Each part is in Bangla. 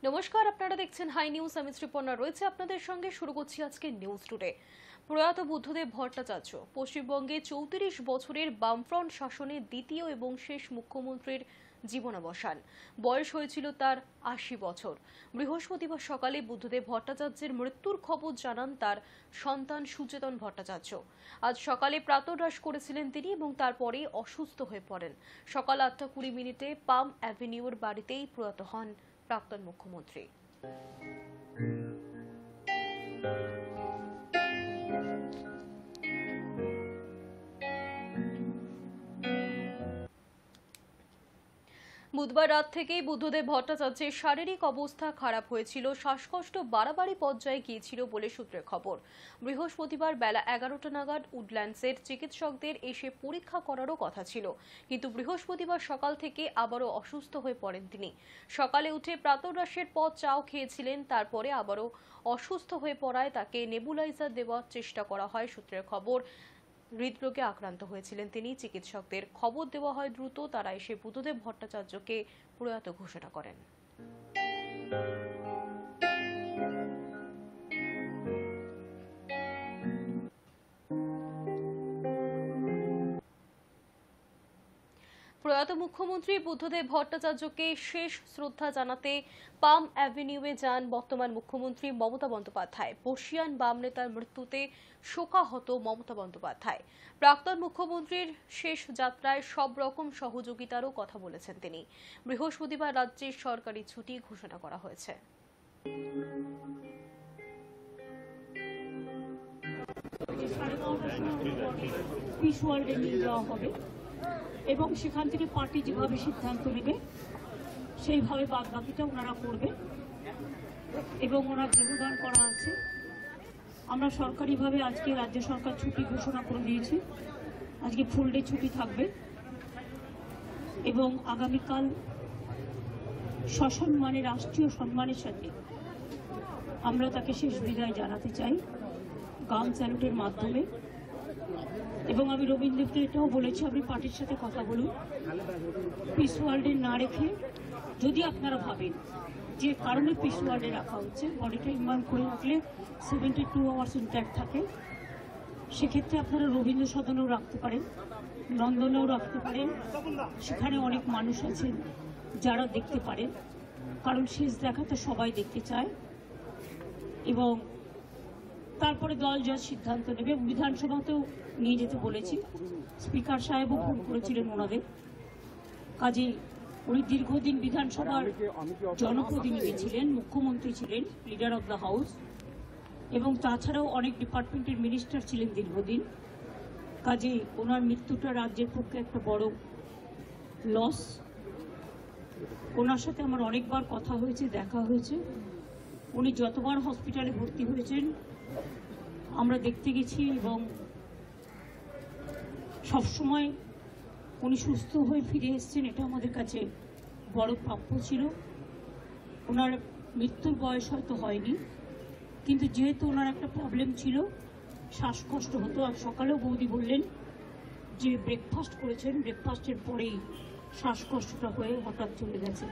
নমস্কার, আপনারা দেখছেন হাই নিউজ। আমি শ্রীপর্ণা রয়েছে আপনাদের সঙ্গে। শুরু করছি আজকে নিউজ টুডে। প্রয়াত বুদ্ধদেব ভট্টাচার্য পশ্চিমবঙ্গে 34 বছরের বামফ্রন্ট শাসনে দ্বিতীয় এবং শেষ মুখ্যমন্ত্রীর জীবনাবসান। বয়স হয়েছিল তার 80 বছর। বৃহস্পতিবার সকালে বুদ্ধদেব ভট্টাচার্যের মৃত্যুর খবর জানান তার সন্তান সুচেতন ভট্টাচার্য। আজ সকালে প্রাতঃরাশ করেছিলেন তিনি এবং তারপরে অসুস্থ হয়ে পড়েন। সকাল 8:20 পাম অ্যাভিনিউর বাড়িতেই প্রয়াত হন প্রাক্তন মুখ্যমন্ত্রী। বুধবার রাত থেকেই বুদ্ধদেব ভট্টাচার্যের শারীরিক অবস্থা খারাপ হয়েছিল। শ্বাসকষ্ট বাড়াবাড়ি পর্যায়ে গিয়েছিল বলে সূত্রের খবর। বৃহস্পতিবার বেলা 11টা নাগাদ উডল্যান্ডসের চিকিৎসকদের এসে পরীক্ষা করারও কথা ছিল, কিন্তু বৃহস্পতিবার সকাল থেকে আবারও অসুস্থ হয়ে পড়েন তিনি। সকালে উঠে প্রাতঃরাশের পর চাও খেয়েছিলেন, তারপরে আবারও অসুস্থ হয়ে পড়ায় তাকে নেবুলাইজার দেওয়ার চেষ্টা করা হয়। সূত্রের খবর, হৃদরোগে আক্রান্ত হয়েছিলেন তিনি। চিকিৎসকদের খবর দেওয়া হয় দ্রুত। তারা এসে বুদ্ধদেব ভট্টাচার্যকে প্রয়াত ঘোষণা করেন। প্রয়াত মুখ্যমন্ত্রী বুদ্ধদেব ভট্টাচার্যকে শেষ শ্রদ্ধা জানাতে পাম অ্যাভিনিউয়ে যান বর্তমান মুখ্যমন্ত্রী মমতা বন্দ্যোপাধ্যায়। বর্ষীয়ান বাম নেতার মৃত্যুতে শোকাহত মমতা বন্দ্যোপাধ্যায়। প্রাক্তন মুখ্যমন্ত্রীর শেষ যাত্রায় সব রকম সহযোগিতারও কথা বলেছেন তিনি। বৃহস্পতিবার রাজ্যের সরকারি ছুটি ঘোষণা করা হয়েছে। পিস ওয়ার্ল্ডে নিয়ে যাওয়া হবে এবং সেখান থেকে পার্টি যেভাবে সিদ্ধান্ত নেবে সেইভাবে বাদবাকিটা ওনারা করবে এবং ওনার দেহদান করা আছে। আমরা সরকারিভাবে আজকে রাজ্য সরকার ছুটি ঘোষণা করে দিয়েছে। আজকে ফুল ডে ছুটি থাকবে এবং আগামীকাল সসম্মানে, রাষ্ট্রীয় সম্মানের সাথে আমরা তাকে শেষ বিদায় জানাতে চাই গান স্যালুটের মাধ্যমে। এবং আমি রবীন্দ্রকে এটাও বলেছি, আপনি পার্টির সাথে কথা বলুন, পিস ওয়ার্ল্ডে না রেখে, যদি আপনারা ভাবেন যে কারণে পিস ওয়ার্ল্ডে রাখা হচ্ছে, বডিটা ইনভাল্ভ করে রাখলে 72 আওয়ার্স ইন্ট্যাক্ট থাকে, সেক্ষেত্রে আপনারা রবীন্দ্র সদনেও রাখতে পারেন, নন্দনেও রাখতে পারেন। সেখানে অনেক মানুষ আছেন যারা দেখতে পারেন, কারণ শেষ দেখাটা সবাই দেখতে চায়। এবং তারপরে দল যা সিদ্ধান্ত নেবে, বিধানসভাতেও নিয়ে যেতে বলেছি। স্পিকার সাহেবও ফোন করেছিলেন ওনাদের। কাজে উনি দীর্ঘদিন বিধানসভার জনপ্রতিনিধি ছিলেন, মুখ্যমন্ত্রী ছিলেন, লিডার অব দ্য হাউস, এবং তাছাড়াও অনেক ডিপার্টমেন্টের মিনিস্টার ছিলেন দীর্ঘদিন। কাজে ওনার মৃত্যুটা রাজ্যের পক্ষে একটা বড় লস। ওনার সাথে আমার অনেকবার কথা হয়েছে, দেখা হয়েছে। উনি যতবার হসপিটালে ভর্তি হয়েছেন আমরা দেখতে গেছি এবং সবসময় উনি সুস্থ হয়ে ফিরে এসেছেন, এটা আমাদের কাছে বড় প্রাপ্য ছিল। ওনার মৃত্যুর বয়স হয়তো হয়নি, কিন্তু যেহেতু ওনার একটা প্রবলেম ছিল, শ্বাসকষ্ট হতো। আর সকালেও বৌদি বললেন যে ব্রেকফাস্ট করেছেন, ব্রেকফাস্টের পরেই শ্বাসকষ্টটা হয়ে হঠাৎ চলে গেছেন।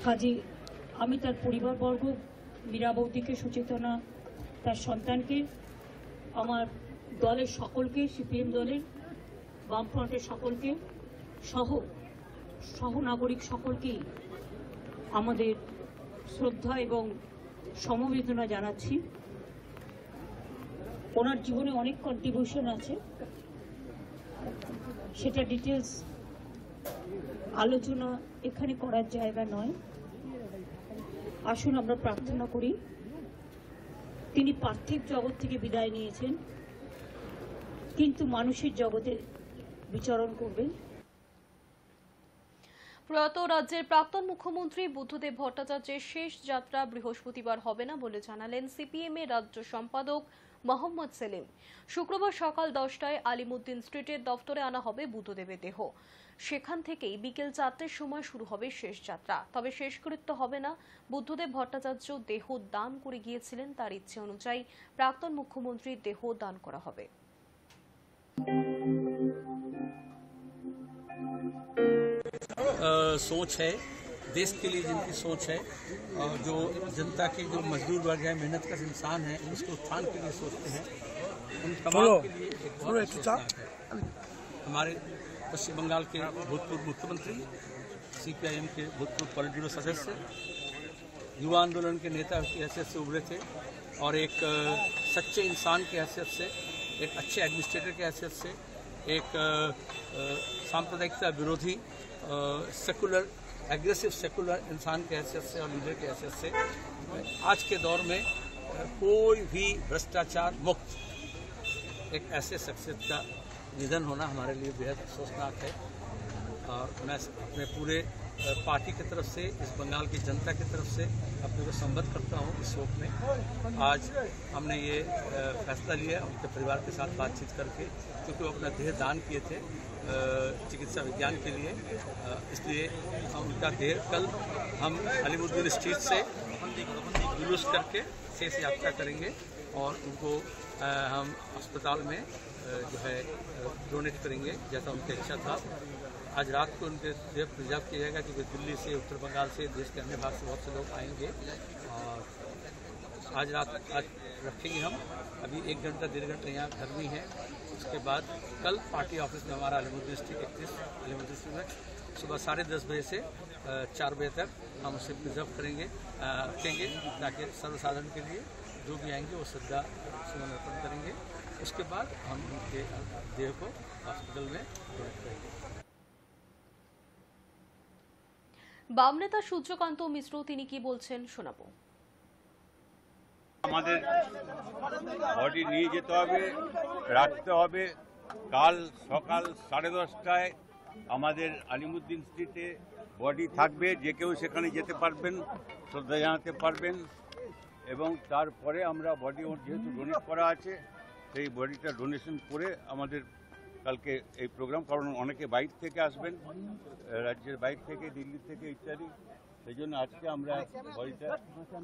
কাজে আমি তার পরিবারবর্গ, মীরা বৌদিকে, সুচেতনা, তার সন্তানকে, আমার দলের সকলকে, সিপিএম দলের, বামফ্রন্টের সকলকে, সহনাগরিক সকলকেই আমাদের শ্রদ্ধা এবং সমবেদনা জানাচ্ছি। ওনার জীবনে অনেক কন্ট্রিবিউশন আছে, সেটা ডিটেলস আলোচনা এখানে করার জায়গা নয়। আসুন আমরা প্রার্থনা করি, তিনি পার্থিব জগৎ থেকে বিদায় নিয়েছেন, কিন্তু মানুষের জগতে বিচরণ করবেন। প্রয়াত রাজ্যের প্রাক্তন মুখ্যমন্ত্রী বুদ্ধদেব ভট্টাচার্যের শেষ যাত্রা বৃহস্পতিবার হবে না বলে জানালেন সিপিএম এর রাজ্য সম্পাদক মোহাম্মদ সেলিম। শুক্রবার সকাল 10টায় আলিমুদ্দিন স্ট্রিটের দফতরে আনা হবে বুদ্ধদেবের দেহ। সেখান থেকেই বিকেল 4টের সময় শুরু হবে শেষ যাত্রা। তবে শেষকৃত্য হবে না। বুদ্ধদেব ভট্টাচার্য দেহ দান করে গিয়েছিলেন, তার ইচ্ছে অনুযায়ী প্রাক্তন মুখ্যমন্ত্রীর দেহ দান করা হবে। सोच है देश के लिए जिनकी सोच है और जो जनता के जो मजदूर वर्ग है, मेहनत का इंसान है, उसके उत्थान के लिए सोचते हैं, उन तमाम के लिए एक बहुत अफसोसनाक है। हमारे पश्चिम बंगाल के भूतपूर्व मुख्यमंत्री, CPIM के भूतपूर्व पॉलिट ब्यूरो सदस्य, युवा आंदोलन के नेता की हैसियत से उभरे थे और एक सच्चे इंसान की हैसियत से, एक अच्छे एडमिनिस्ट्रेटर की हैसियत से, एक सांप्रदायिकता विरोधी सेकुलर एग्रेसिव सेकुलर इंसान की हैसियत से और लीडर की हैसियत से आज के दौर में कोई भी भ्रष्टाचार मुक्त एक ऐसे शख्सियत का निधन होना हमारे लिए बेहद अफसोसनाक है। और मैं अपने पूरे पार्टी की तरफ से, इस बंगाल की जनता की तरफ से अपने को संबद्ध करता हूँ इस शोक में। आज हमने ये फैसला लिया उनके परिवार के साथ बातचीत करके, क्योंकि वो अपना देह दान किए थे चिकित्सा विज्ञान के लिए, इसलिए उनका देह कल हम अलीमुद्दीन स्ट्रीट से जुलूस करके शेष यात्रा करेंगे और उनको हम अस्पताल में जो है डोनेट करेंगे जैसा उनकी इच्छा था। आज रात को उनके देह प्रिजर्व किया जाएगा, क्योंकि दिल्ली से, उत्तर बंगाल से, देश के अन्य भाग से बहुत से लोग आएंगे और आज रखेंगे हम। अभी 1 घंटा 1.5 घंटा यहाँ घर में है। उसके बाद कल पार्टी ऑफिस में हमारा अलीमुद्दीन स्ट्रीट 31 अलीमुद्दीन स्ट्रीट में सुबह 10:30 बजे से 4 बजे तक हम उसे प्रिजर्व करेंगे, रखेंगे, ताकि सर्वसाधारण के लिए जो भी आएंगे वो श्रद्धा सुमन अर्पण करेंगे। उसके बाद हम उनके देह को हॉस्पिटल में डोनेट करेंगे। বাম নেতা সূর্যকান্ত মিশ্র তিনি কি বলছেন শোনাবো। আমাদের বডি নিয়ে যেতে হবে, রাখতে হবে। কাল সকাল 10:30টায় আমাদের আলিমুদ্দিন স্ট্রিটে বডি থাকবে, যে কেউ সেখানে যেতে পারবেন, শ্রদ্ধা জানাতে পারবেন। এবং তারপরে আমরা বডি যেহেতু ডোনেট করা আছে, সেই বডিটা ডোনেশন করে আমাদের কালকে এই প্রোগ্রাম, কারণ অনেকে বাইরে থেকে আসবেন, রাজ্যের বাইরে থেকে, দিল্লি থেকে ইত্যাদি, সেই জন্য আজকে আমরা বডিটা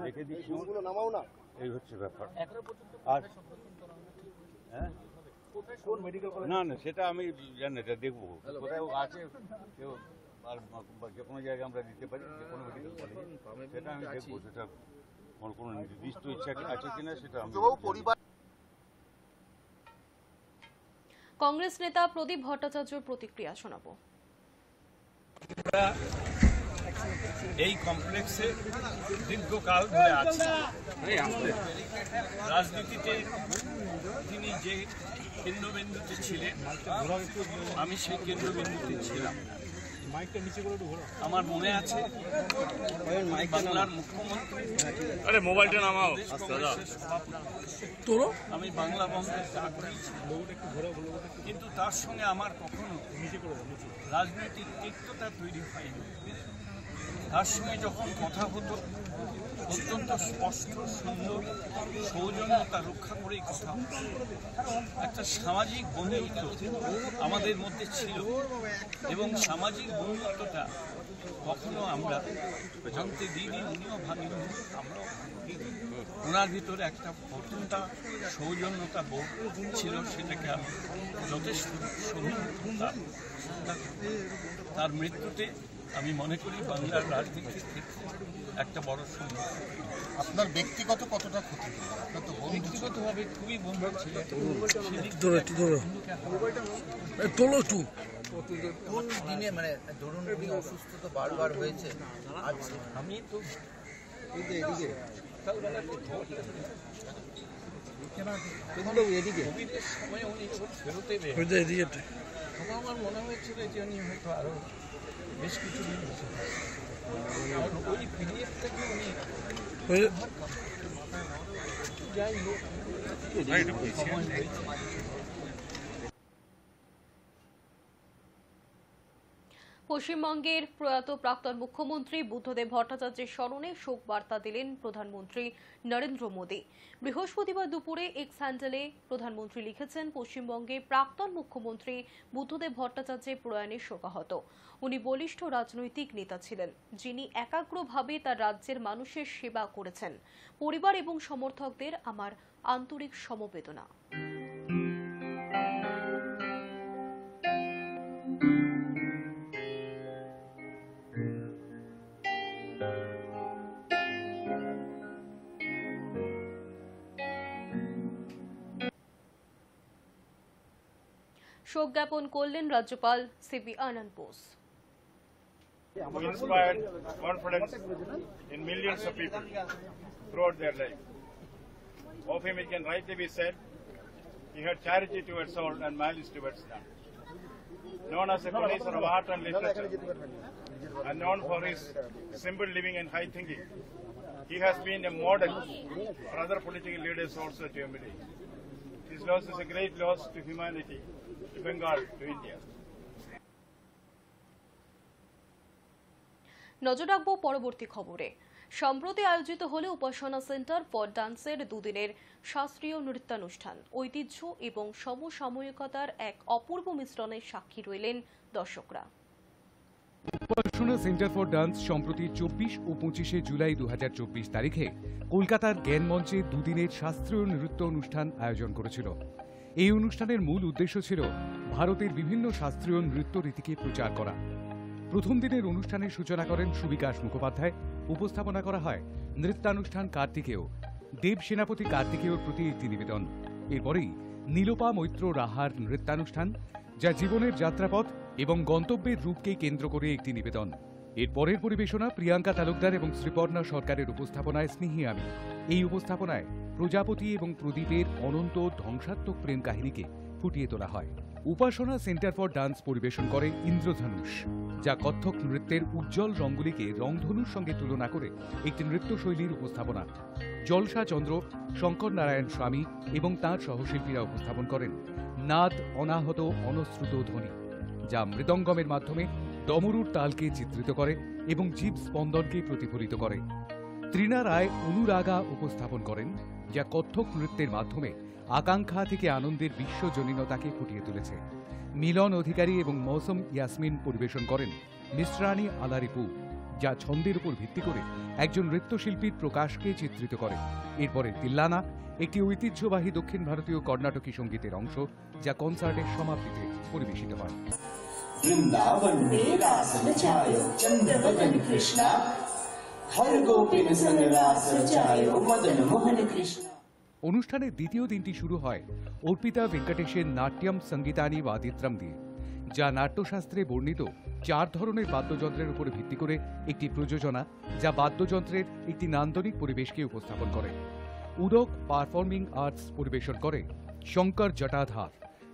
রেখে দিচ্ছি। এই হচ্ছে ব্যাপার। আর না না সেটা আমি জানি, এটা দেখবো কোথায় আছে কেউ, আর যে কোনো জায়গায় আমরা দিতে পারি, যে কোনো মেডিকেল কলেজে, সেটা আমি দেখবো। সেটা কোনো নির্দিষ্ট ইচ্ছা আছে কিনা সেটা আমি। কংগ্রেস নেতা প্রদীপ ভট্টাচার্যের প্রতিক্রিয়া শোনাবো। এই কমপ্লেক্সে দীর্ঘকাল ধরে আছে। রাজনীতিতে তিনি যে কেন্দ্রবিন্দুতে ছিলেন, আমি সেই কেন্দ্রবিন্দুতে ছিলাম। আমার মনে আছে বাংলার মুখ্যমন্ত্রী, মোবাইলটা নামাও, আমি বাংলা বন্ধের ডাক দিয়েছি, কিন্তু তার সঙ্গে আমার কখনো রাজনৈতিক তিক্ততা তৈরি হয়নি। তার সঙ্গে যখন কথা হতো অত্যন্ত স্পষ্ট, সুন্দর, সৌজন্যতা রক্ষা করেই কথা হতো। একটা সামাজিক বন্ধুত্ব আমাদের মধ্যে ছিল এবং সামাজিক বন্ধুত্বটা কখনো আমরা জানতে দিইনি, উনিও ভাবিনি, আমরাও ওনার ভিতরে একটা অত্যন্ত সৌজন্যতা বোধ ছিল, সেটাকে আমি যথেষ্ট তার মৃত্যুতে আমি মনে করি বাংলার রাজনীতির ক্ষেত্রে একটা বড় সমস্যা। আপনার ব্যক্তিগত কতটা ক্ষতি হলো? আপনার তো ব্যক্তিগতভাবে খুবই বন্ধু ছিলেন। কোন দিনে, মানে ধরুন উনি অসুস্থ তো বারবার হয়েছে, আমি তো এদিকে কোভিডের সময় উনি ফেরোতে বের, তখন আমার মনে হয়েছিল যে উনি হয়তো আরো বেশ কিছুদিন বসে, কারণ ওই পিরিয়ড থেকে উনি যাই হোক সময় হয়েছে। পশ্চিমবঙ্গের প্রয়াত প্রাক্তন মুখ্যমন্ত্রী বুদ্ধদেব ভট্টাচার্যের স্মরণে শোক বার্তা দিলেন প্রধানমন্ত্রী নরেন্দ্র মোদী। বৃহস্পতিবার দুপুরে এক্স হ্যান্ডেলে প্রধানমন্ত্রী লিখেছেন, পশ্চিমবঙ্গে প্রাক্তন মুখ্যমন্ত্রী বুদ্ধদেব ভট্টাচার্যের প্রয়াণে শোকাহত। উনি বলিষ্ঠ রাজনৈতিক নেতা ছিলেন, যিনি একাগ্রভাবে তার রাজ্যের মানুষের সেবা করেছেন। পরিবার এবং সমর্থকদের আমার আন্তরিক সমবেদনা। শোক জ্ঞাপন করলেন রাজ্যপাল C V Ananda Bose. Who inspired confidence in millions of people throughout their life. Of him it can rightly be said, he had charity towards all and malice towards none. Known as a connoisseur of art and literature, and known for his simple living and high thinking, he has been a model for other political leaders also to emulate. His loss is a great loss to humanity, to Bengal, to India. নজর রাখবো পরবর্তী খবরে। সম্প্রতি আয়োজিত হলো উপাসনা সেন্টার ফর ডান্সের দুদিনের শাস্ত্রীয় নৃত্যানুষ্ঠান। ঐতিহ্য এবং সমসাময়িকতার এক অপূর্ব মিশ্রণের সাক্ষী রইলেন দর্শকরা। উপাসনা সেন্টার ফর ডান্স সম্প্রতি 24 ও 25 জুলাই 2024 তারিখে কলকাতার জ্ঞান মঞ্চে দুদিনের শাস্ত্রীয় নৃত্য অনুষ্ঠান আয়োজন করেছিল। এই অনুষ্ঠানের মূল উদ্দেশ্য ছিল ভারতের বিভিন্ন শাস্ত্রীয় নৃত্য রীতিকে প্রচার করা। প্রথম দিনের অনুষ্ঠানের সূচনা করেন সুবিকাশ মুখোপাধ্যায়। উপস্থাপনা করা হয় নৃত্যানুষ্ঠান কার্তিকেয়, দেব সেনাপতি কার্তিকেয়র প্রতি একটি নিবেদন। এরপরেই নীলোপা মৈত্র রাহার নৃত্যানুষ্ঠান, যা জীবনের যাত্রাপথ এবং গন্তব্যের রূপকে কেন্দ্র করে একটি নিবেদন। এর পরের পরিবেশনা প্রিয়াঙ্কা তালুকদার এবং শ্রীপর্ণা সরকারের উপস্থাপনায় স্নেহী আমি। এই উপস্থাপনায় প্রজাপতি এবং প্রদীপের অনন্ত ধ্বংসাত্মক প্রেম কাহিনীকে ফুটিয়ে তোলা হয়। উপাসনা সেন্টার ফর ডান্স পরিবেশন করে ইন্দ্রধনুষ, যা কত্থক নৃত্যের উজ্জ্বল রঙগুলিকে রংধনুর সঙ্গে তুলনা করে একটি নৃত্যশৈলীর উপস্থাপনা। জলসা চন্দ্র, শঙ্কর নারায়ণ স্বামী এবং তাঁর সহশিল্পীরা উপস্থাপন করেন নাদ অনাহত অনশ্রুত ধ্বনি, যা মৃদঙ্গমের মাধ্যমে ডমরুর তালকে চিত্রিত করে এবং জীব স্পন্দনকে প্রতিফলিত করে। তৃণা রায় অনুরাগা উপস্থাপন করেন, যা কত্থক নৃত্যের মাধ্যমে আকাঙ্ক্ষা থেকে আনন্দের বিশ্বজনীনতাকে ফুটিয়ে তুলেছে। মিলন অধিকারী এবং মৌসুম ইয়াসমিন পরিবেশন করেন মিশ্রাণী আলারিপু, যা ছন্দের উপর ভিত্তি করে একজন নৃত্যশিল্পীর প্রকাশকে চিত্রিত করে। এরপরে তিল্লানা, একটি ঐতিহ্যবাহী দক্ষিণ ভারতীয় কর্ণাটকী সঙ্গীতের অংশ, যা কনসার্টের সমাপ্তিতে পরিবেশিত হয়। वृंदावन में रास रचायो चंद्र बदन कृष्णा हर गोपिन संग रास रचायो मदन मोहन कृष्णा। অনুষ্ঠানের দ্বিতীয় দিনটি শুরু হয় অর্পিতা ভেঙ্কটেশের নাট্যম সঙ্গীতানি বাদিত্রম দিয়ে, যা নাট্যশাস্ত্রে বর্ণিত 4 ধরনের বাদ্যযন্ত্রের উপর ভিত্তি করে একটি প্রযোজনা, যা বাদ্যযন্ত্রের একটি নান্দনিক পরিবেশকে উপস্থাপন করে। উদক পারফর্মিং আর্টস পরিবেশন করে শঙ্কর জটাধার,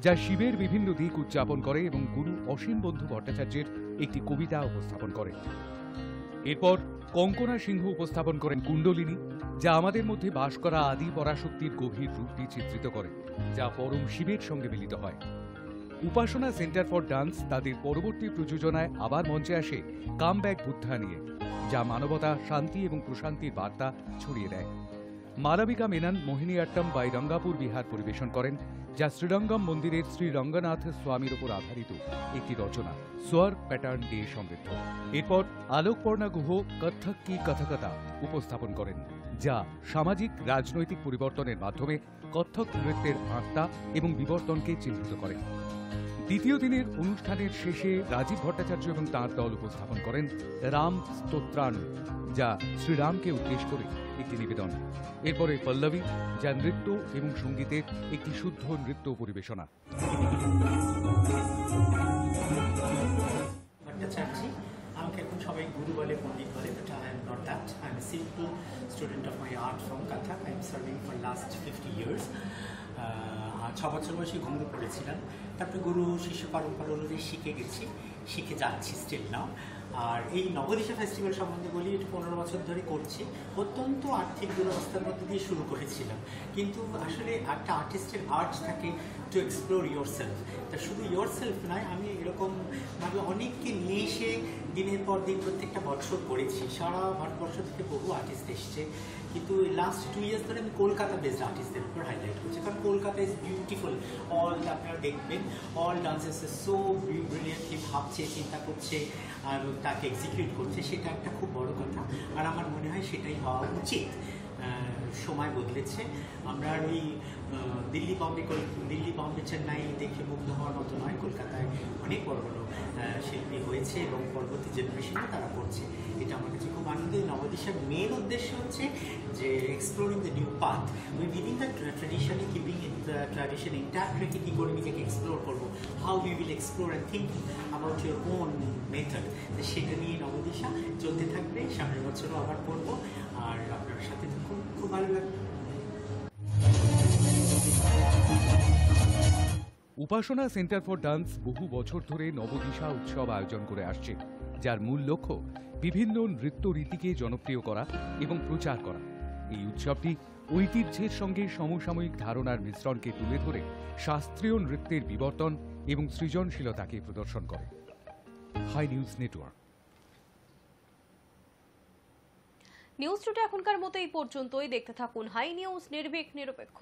যা শিবের বিভিন্ন দিক উদযাপন করে এবং গুরু অসীম বন্ধু ভট্টাচার্যের একটি কবিতা উপস্থাপন করে। এরপর কঙ্কনা সিংহ উপস্থাপন করেন কুণ্ডলিনী, যা আমাদের মধ্যে বাস করা আদি পরাশক্তির গভীর রূপটি চিত্রিত করে, যা পরম শিবের সঙ্গে মিলিত হয়। উপাসনা সেন্টার ফর ডান্স তাদের পরবর্তী প্রযোজনায় আবার মঞ্চে আসে কাম ব্যাক বুদ্ধা নিয়ে, যা মানবতা, শান্তি এবং প্রশান্তির বার্তা ছড়িয়ে দেয়। মালবিকা মেনন মোহিনীআট্টম বাই রঙ্গাপুর বিহার পরিবেশন করেন, যা শ্রীরঙ্গম মন্দিরের শ্রী রঙ্গনাথ স্বামীর উপর আধারিত একটি রচনা, স্বর প্যাটার্ন দিয়ে সমৃদ্ধ। এরপর আলোকপর্ণা গুহ কত্থক কি কথকতা উপস্থাপন করেন, যা সামাজিক রাজনৈতিক পরিবর্তনের মাধ্যমে কত্থক নৃত্যের আত্মা এবং বিবর্তনকে চিহ্নিত করে। দ্বিতীয় দিনের অনুষ্ঠানের শেষে রাজীব ভট্টাচার্য এবং তাঁর দল উপস্থাপন করেন রাম স্তোত্রাণু, যা শ্রীরামকে উদ্দেশ্য করে একটি নিবেদন। এরপরে পল্লবী, যা নৃত্য এবং সঙ্গীতের একটি শুদ্ধ নৃত্য পরিবেশনা। ভট্টাচার্য আমাকে এখন সবাই গুরু বলে, পণ্ডিত বলে, but I am not that. I am a simple student of my art from Kathak. I am serving for last 50 years। 6 বছর বয়সে ঘুমরু পড়েছিলাম, তারপরে গুরু শিষ্য পরম্পরা অনুযায়ী শিখে যাচ্ছি স্টিল নাও। আর এই নবদিশা ফেস্টিভ্যাল সম্বন্ধে বলি, এটা 15 বছর ধরে করছি। অত্যন্ত আর্থিক দুরবস্থার মধ্যে দিয়ে শুরু করেছিলাম, কিন্তু আসলে একটা আর্টিস্টের আর্ট থাকে টু এক্সপ্লোর ইয়োর সেলফ। তা শুধু ইয়োর সেলফ নয়, আমি এরকমভাবে অনেককে নিয়ে এসে দিনের পর দিন প্রত্যেকটা বছর করেছি। সারা ভারতবর্ষ থেকে বহু আর্টিস্ট এসছে, কিন্তু লাস্ট 2 years ধরে আমি কলকাতা বেসড আর্টিস্টদের উপর হাইলাইট করছি, কারণ কলকাতা ইজ বিউটিফুল। অল আপনারা দেখবেন, all dances is so brilliantly ভাবছে, চিন্তা করছে আর তাকে এক্সিকিউট করছে, সেটা একটা খুব বড় কথা। আর আমার মনে হয় সেটাই হওয়া উচিত। সময় বদলেছে, আমরা ওই দিল্লি বম্বে চেন্নাই দেখে মুগ্ধ হওয়ার মতো নয়, কলকাতায় অনেক বড় বড় শিল্পী হয়েছে এবং পরবর্তী জেনারেশনে তারা করছে। এটা আমার কাছে খুব আনন্দের। নবদিশার মেন উদ্দেশ্য হচ্ছে যে exploring the new path, within the ট্র্যাডিশনে, কিপিং দ্য ট্র্যাডিশন ইন্ট্যাক্ট রেখে কী করে নিজেকে এক্সপ্লোর করবো, how we will explore and think about your own method. সেটা নিয়ে নবদিশা চলতে থাকবে, সামনের বছরও আবার করবো। আর আপনার সাথে খুব খুব ভালো লাগবে। উপাসনা সেন্টার ফর ডান্স বহু বছর ধরে নবদিশা উৎসব আয়োজন করে আসছে, যার মূল লক্ষ্য বিভিন্ন নৃত্য রীতিকে জনপ্রিয় করা এবং প্রচার করা। এই উৎসবটি ঐতিহ্যের সঙ্গে সমসাময়িক ধারণার মিশ্রণকে তুলে ধরে শাস্ত্রীয় নৃত্যের বিবর্তন এবং সৃজনশীলতাকে প্রদর্শন করে। Hi News Network. News Today এখনকার মতো এই পর্যন্তই। দেখতে থাকুন হাই নিউজ, নির্ভীক নিরপেক্ষ।